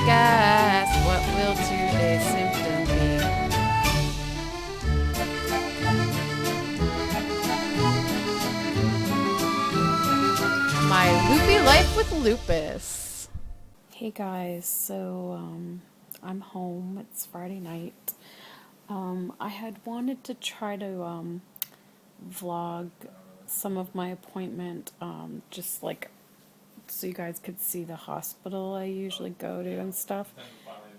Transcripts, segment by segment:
gas. What will today's symptom be? My loopy life with lupus. Hey guys, so I'm home. It's Friday night. I had wanted to try to vlog some of my appointment, just like so you guys could see the hospital I usually go to and stuff.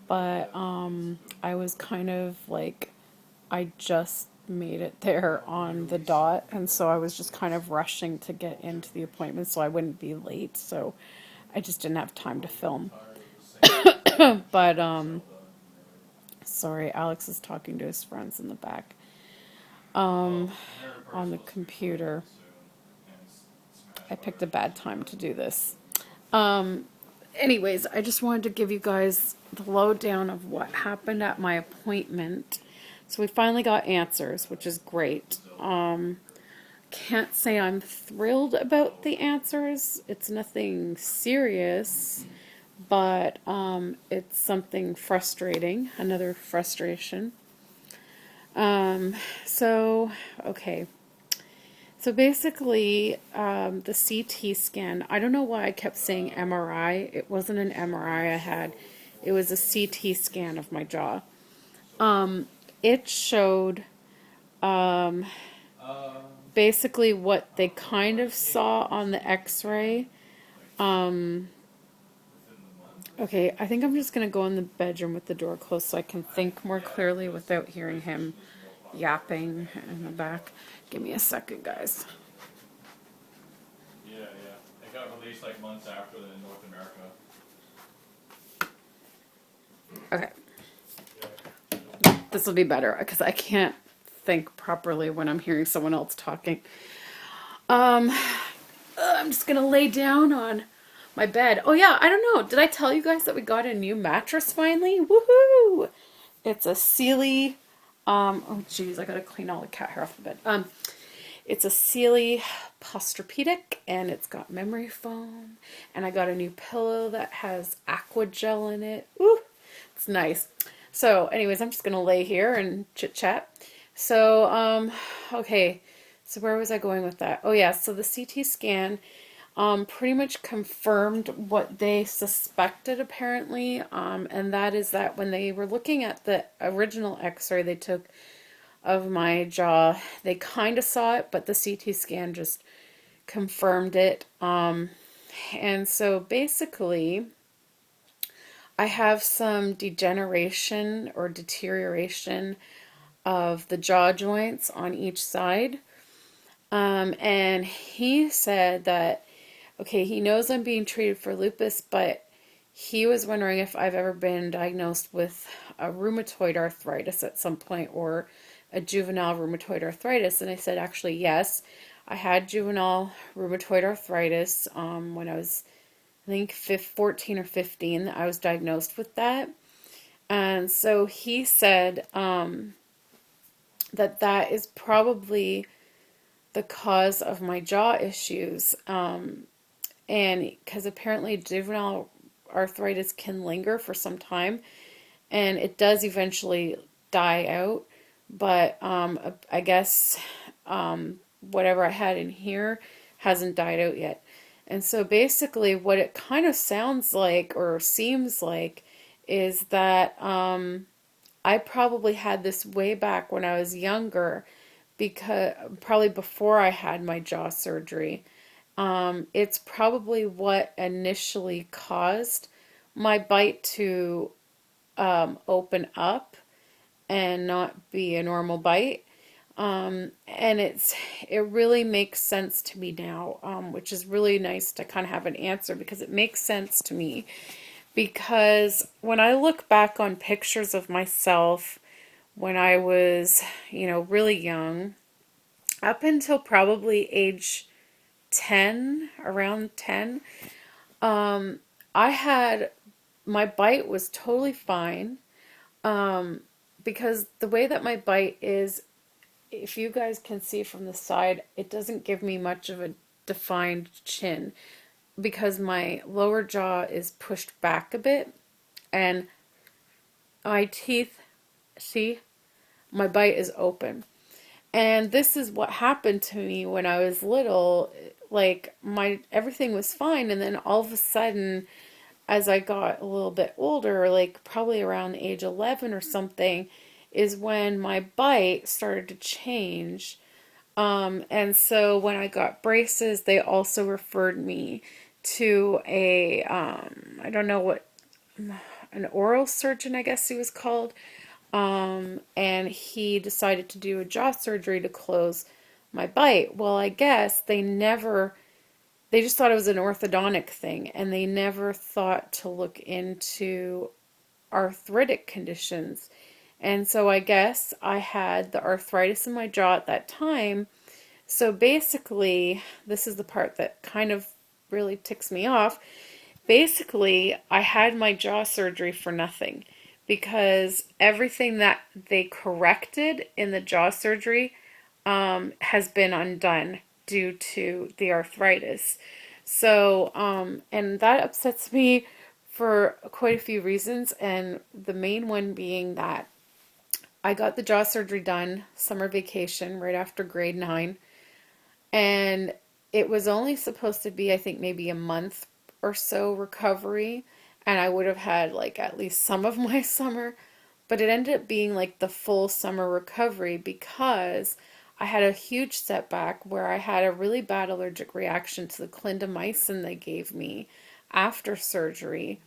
But I was kind of like, I just made it there on the dot, and so I was just kind of rushing to get into the appointment so I wouldn't be late. So I just didn't have time to film. But sorry, Alex is talking to his friends in the back on the computer. I picked a bad time to do this. Anyways, I just wanted to give you guys the lowdown of what happened at my appointment. So we finally got answers, which is great. Can't say I'm thrilled about the answers. It's nothing serious, but it's something frustrating, another frustration. Okay. So basically, the CT scan, I don't know why I kept saying MRI. It wasn't an MRI I had. It was a CT scan of my jaw. It showed basically what they kind of saw on the x-ray. Okay, I think I'm just going to go in the bedroom with the door closed so I can think more clearly without hearing him yapping in the back. Give me a second, guys. Yeah. It got released like months after in North America. Okay. This will be better because I can't think properly when I'm hearing someone else talking. I'm just going to lay down on my bed. Oh yeah, I don't know. Did I tell you guys that we got a new mattress finally? Woohoo! It's a Sealy. Oh geez, I gotta clean all the cat hair off the bed. It's a Sealy Posturepedic, and it's got memory foam. And I got a new pillow that has aqua gel in it. Ooh, it's nice. So, anyways, I'm just gonna lay here and chit chat. So, okay. So where was I going with that? Oh yeah, so the CT scan pretty much confirmed what they suspected apparently, and that is that when they were looking at the original x-ray they took of my jaw, they kind of saw it, but the CT scan just confirmed it. And so basically I have some degeneration or deterioration of the jaw joints on each side. And he said that, okay, he knows I'm being treated for lupus, but he was wondering if I've ever been diagnosed with a rheumatoid arthritis at some point or a juvenile rheumatoid arthritis. And I said, actually, yes, I had juvenile rheumatoid arthritis when I was, I think, 14 or 15. I was diagnosed with that. And so he said that is probably the cause of my jaw issues. And because apparently juvenile arthritis can linger for some time, and it does eventually die out. But I guess whatever I had in here hasn't died out yet. And so basically what it kind of sounds like or seems like is that I probably had this way back when I was younger, because probably before I had my jaw surgery. It's probably what initially caused my bite to open up and not be a normal bite. And it really makes sense to me now, which is really nice to kind of have an answer, because it makes sense to me. Because when I look back on pictures of myself when I was, really young, up until probably age 10, around 10, I had, my bite was totally fine, because the way that my bite is, if you guys can see from the side, it doesn't give me much of a defined chin, because my lower jaw is pushed back a bit, and my teeth, see, my bite is open. And this is what happened to me when I was little. Like my everything was fine, and then all of a sudden, as I got a little bit older, like probably around age 11 or something, is when my bite started to change. And so when I got braces, they also referred me to a, I don't know what, an oral surgeon, I guess he was called. And he decided to do a jaw surgery to close my bite. Well, I guess they just thought it was an orthodontic thing, and they never thought to look into arthritic conditions. And so I guess I had the arthritis in my jaw at that time. So basically, this is the part that kind of really ticks me off. Basically, I had my jaw surgery for nothing because everything that they corrected in the jaw surgery has been undone due to the arthritis. So, and that upsets me for quite a few reasons, and the main one being that I got the jaw surgery done summer vacation right after grade 9, and it was only supposed to be, I think, maybe a month or so recovery, and I would have had like at least some of my summer, but it ended up being like the full summer recovery because I had a huge setback where I had a really bad allergic reaction to the clindamycin they gave me after surgery.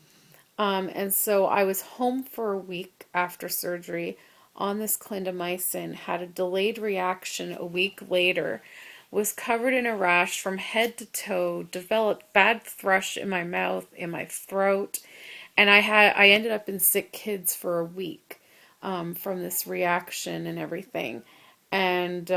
And so I was home for a week after surgery on this clindamycin, had a delayed reaction a week later, was covered in a rash from head to toe, developed bad thrush in my mouth, in my throat, and I ended up in sick kids for a week from this reaction and everything. And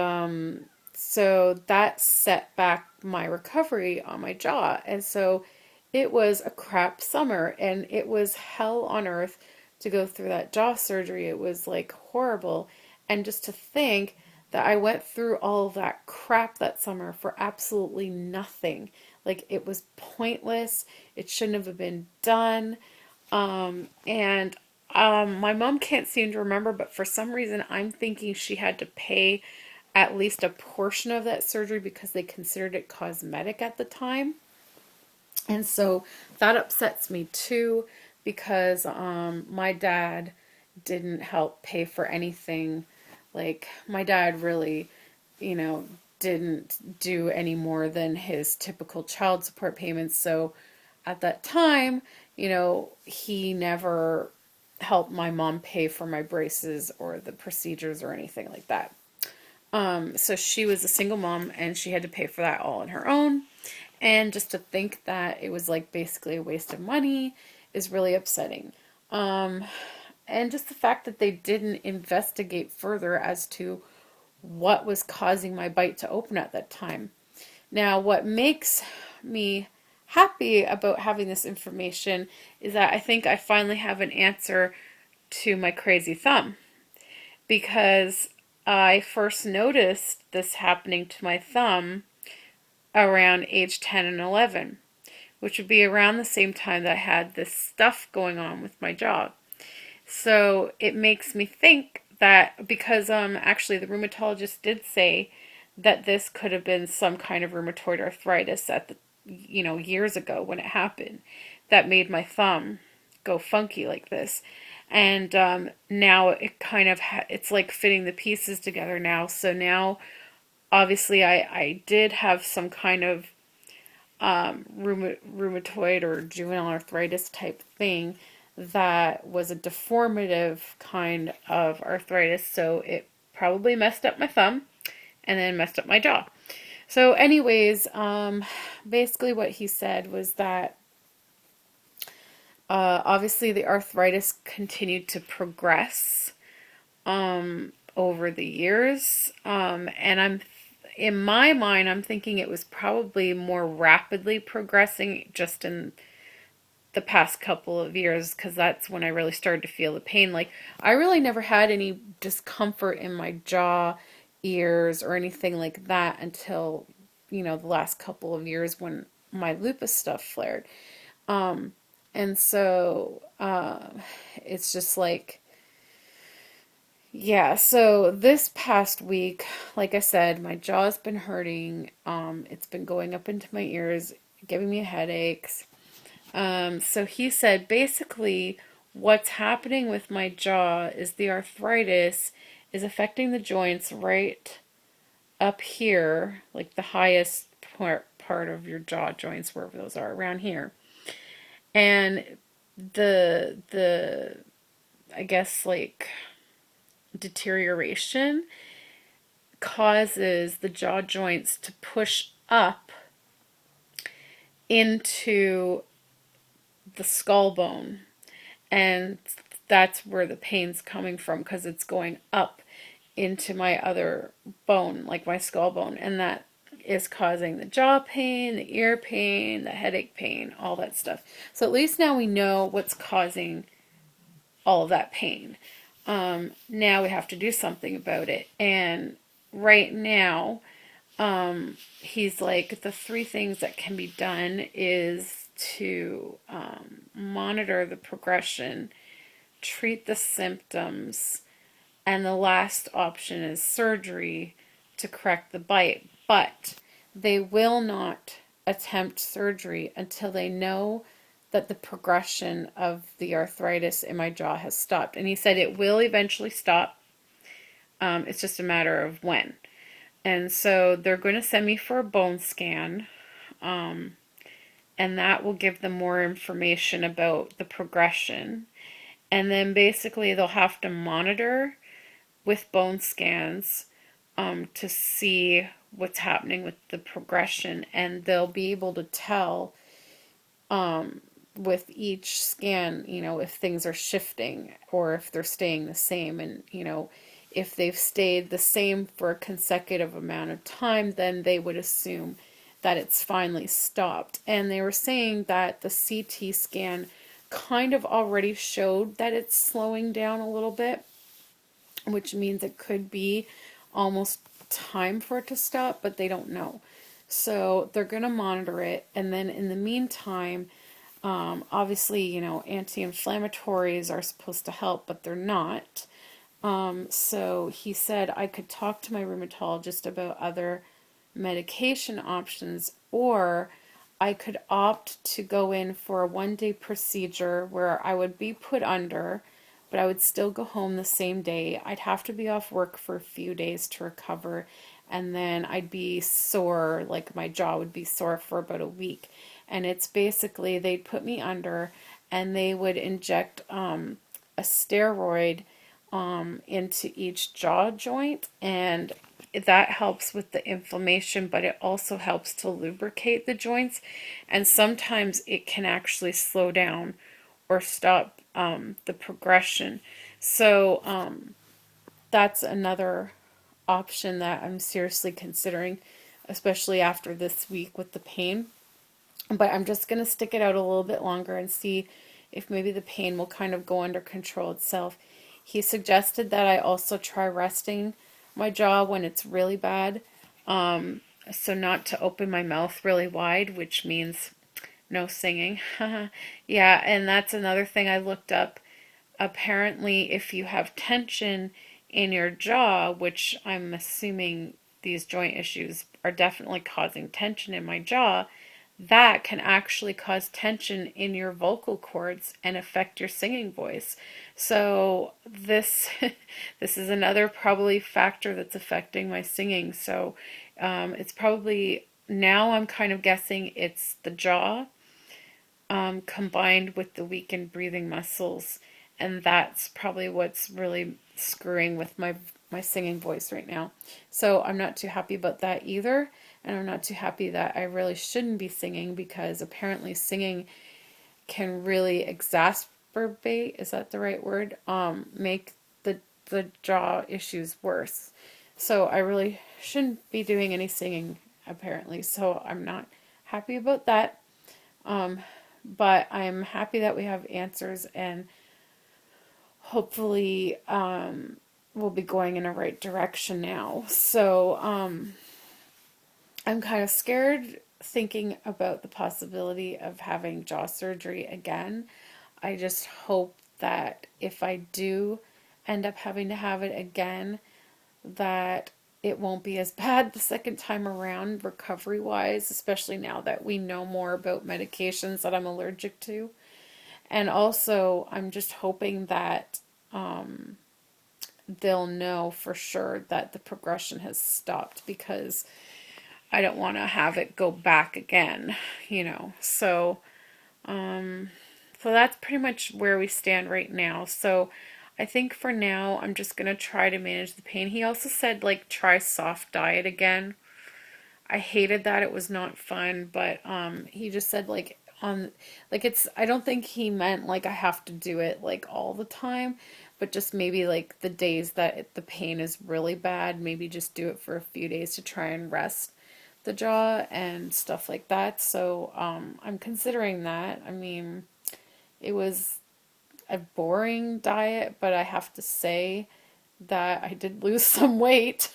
so that set back my recovery on my jaw. And so it was a crap summer, and it was hell on earth to go through that jaw surgery. It was like horrible. And just to think that I went through all of that crap that summer for absolutely nothing. Like it was pointless. It shouldn't have been done. And my mom can't seem to remember, but for some reason I'm thinking she had to pay at least a portion of that surgery because they considered it cosmetic at the time. And so that upsets me too because my dad didn't help pay for anything. Like my dad really, you know, didn't do any more than his typical child support payments. So at that time, you know, he never helped my mom pay for my braces or the procedures or anything like that. So she was a single mom and she had to pay for that all on her own. And just to think that it was like basically a waste of money is really upsetting. And just the fact that they didn't investigate further as to what was causing my bite to open at that time. Now, what makes me happy about having this information is that I think I finally have an answer to my crazy thumb, because I first noticed this happening to my thumb around age 10 and 11, which would be around the same time that I had this stuff going on with my jaw. So it makes me think that because actually the rheumatologist did say that this could have been some kind of rheumatoid arthritis at the years ago when it happened that made my thumb go funky like this. And now it kind of it's like fitting the pieces together now. So now obviously I did have some kind of rheumatoid or juvenile arthritis type thing that was a deformative kind of arthritis, so it probably messed up my thumb and then messed up my jaw. So anyways, basically what he said was that obviously the arthritis continued to progress over the years, and in my mind, I'm thinking it was probably more rapidly progressing just in the past couple of years, because that's when I really started to feel the pain. Like, I really never had any discomfort in my jaw, ears, or anything like that until, the last couple of years when my lupus stuff flared. And so it's just like, yeah, so this past week, like I said, my jaw's been hurting. It's been going up into my ears, giving me headaches. So he said basically what's happening with my jaw is the arthritis is affecting the joints right up here, like the highest part of your jaw joints, wherever those are, around here. And the I guess like deterioration causes the jaw joints to push up into the skull bone. And that's where the pain's coming from because it's going up into my other bone, like my skull bone. And that is causing the jaw pain, the ear pain, the headache pain, all that stuff. So at least now we know what's causing all of that pain. Now we have to do something about it. And right now, he's like, the three things that can be done is to monitor the progression, treat the symptoms, and the last option is surgery to correct the bite. But they will not attempt surgery until they know that the progression of the arthritis in my jaw has stopped. And he said it will eventually stop. It's just a matter of when. And so they're going to send me for a bone scan. And that will give them more information about the progression. And then basically they'll have to monitor with bone scans to see what's happening with the progression. And they'll be able to tell with each scan, if things are shifting or if they're staying the same. And, if they've stayed the same for a consecutive amount of time, then they would assume that it's finally stopped. And they were saying that the CT scan kind of already showed that it's slowing down a little bit, which means it could be almost time for it to stop, but they don't know. So they're going to monitor it. And then in the meantime, obviously, anti-inflammatories are supposed to help, but they're not. So he said I could talk to my rheumatologist about other medication options, or I could opt to go in for a 1-day procedure where I would be put under, but I would still go home the same day. I'd have to be off work for a few days to recover, and then I'd be sore, like my jaw would be sore for about a week. And it's basically they'd put me under and they would inject a steroid into each jaw joint, and that helps with the inflammation, but it also helps to lubricate the joints, and sometimes it can actually slow down or stop the progression. So that's another option that I'm seriously considering, especially after this week with the pain. But I'm just going to stick it out a little bit longer and see if maybe the pain will kind of go under control itself. He suggested that I also try resting my jaw when it's really bad. So not to open my mouth really wide, which means no singing. Yeah, and that's another thing I looked up. Apparently, if you have tension in your jaw, which I'm assuming these joint issues are definitely causing tension in my jaw, that can actually cause tension in your vocal cords and affect your singing voice. So this this is another probably factor that's affecting my singing. So it's probably, now I'm kind of guessing it's the jaw combined with the weakened breathing muscles, and that's probably what's really screwing with my singing voice right now. So I'm not too happy about that either. And I'm not too happy that I really shouldn't be singing, because apparently singing can really exacerbate, is that the right word? Make the jaw issues worse. So I really shouldn't be doing any singing apparently. So I'm not happy about that. But I'm happy that we have answers, and hopefully we'll be going in the right direction now. So I'm kind of scared thinking about the possibility of having jaw surgery again. I just hope that if I do end up having to have it again, that it won't be as bad the second time around, recovery wise, especially now that we know more about medications that I'm allergic to. And also, I'm just hoping that they'll know for sure that the progression has stopped, because I don't want to have it go back again, you know. So that's pretty much where we stand right now. So I think for now, I'm just going to try to manage the pain. He also said, like, try soft diet again. I hated that. It was not fun, but he just said, like, it's, I don't think he meant, like, I have to do it, like, all the time, but just maybe, like, the days that the pain is really bad, maybe just do it for a few days to try and rest the jaw and stuff like that. So I'm considering that. I mean, it was a boring diet, but I have to say that I did lose some weight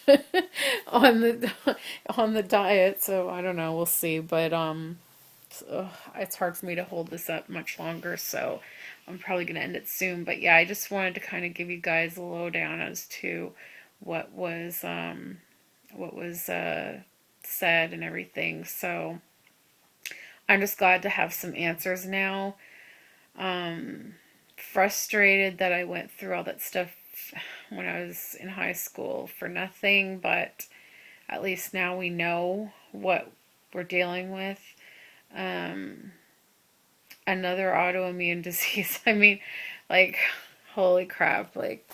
on the diet. So I don't know, we'll see. But it's hard for me to hold this up much longer, so I'm probably gonna end it soon. But yeah, I just wanted to kind of give you guys a lowdown as to what was said and everything. So I'm just glad to have some answers now. Frustrated that I went through all that stuff when I was in high school for nothing, but at least now we know what we're dealing with. Another autoimmune disease. I mean, like, holy crap, like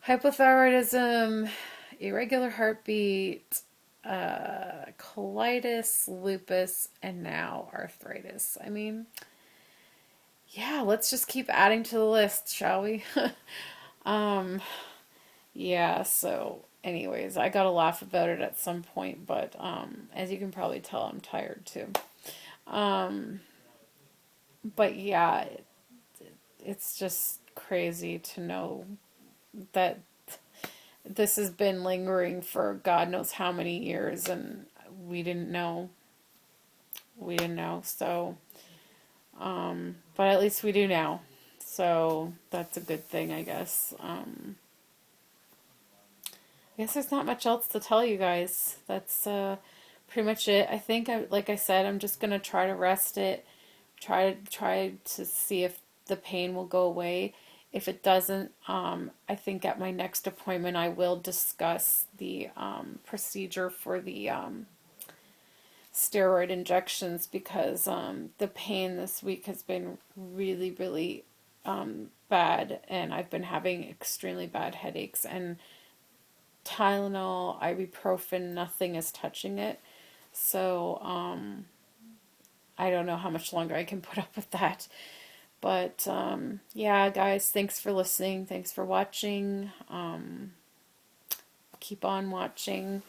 hypothyroidism, irregular heartbeat, colitis, lupus, and now arthritis. I mean, yeah, let's just keep adding to the list, shall we? Yeah, so anyways, I gotta laugh about it at some point, but as you can probably tell, I'm tired too. But yeah, it's just crazy to know that this has been lingering for God knows how many years, and we didn't know. We didn't know, so, but at least we do now. So that's a good thing, I guess. I guess there's not much else to tell you guys. That's pretty much it. I think, like I said, I'm just gonna try to rest it. Try to see if the pain will go away. If it doesn't, I think at my next appointment I will discuss the procedure for the steroid injections, because the pain this week has been really, really bad, and I've been having extremely bad headaches, and Tylenol, ibuprofen, nothing is touching it. So I don't know how much longer I can put up with that. But yeah, guys, thanks for listening. Thanks for watching. Keep on watching.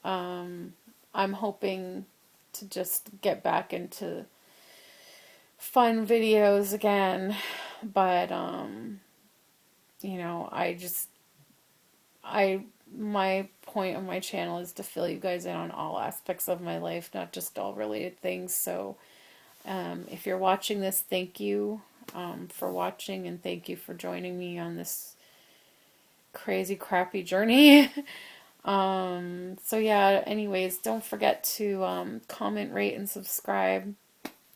I'm hoping to just get back into fun videos again. But, you know, my point of my channel is to fill you guys in on all aspects of my life, not just all related things. So if you're watching this, thank you for watching, and thank you for joining me on this crazy, crappy journey. So yeah, anyways, don't forget to comment, rate, and subscribe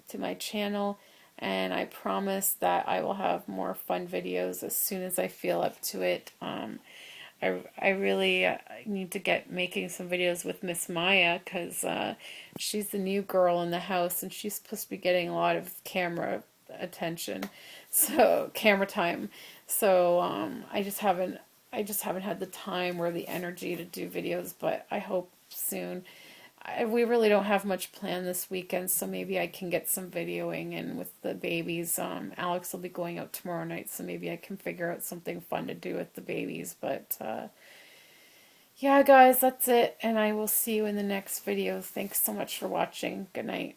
to my channel. And I promise that I will have more fun videos as soon as I feel up to it. I really need to get making some videos with Miss Maya, because she's the new girl in the house, and she's supposed to be getting a lot of camera attention, so camera time. So I just haven't had the time or the energy to do videos, but I hope soon. We really don't have much planned this weekend, so maybe I can get some videoing in with the babies. Alex will be going out tomorrow night, so maybe I can figure out something fun to do with the babies. But yeah, guys, that's it, and I will see you in the next video. Thanks so much for watching. Good night.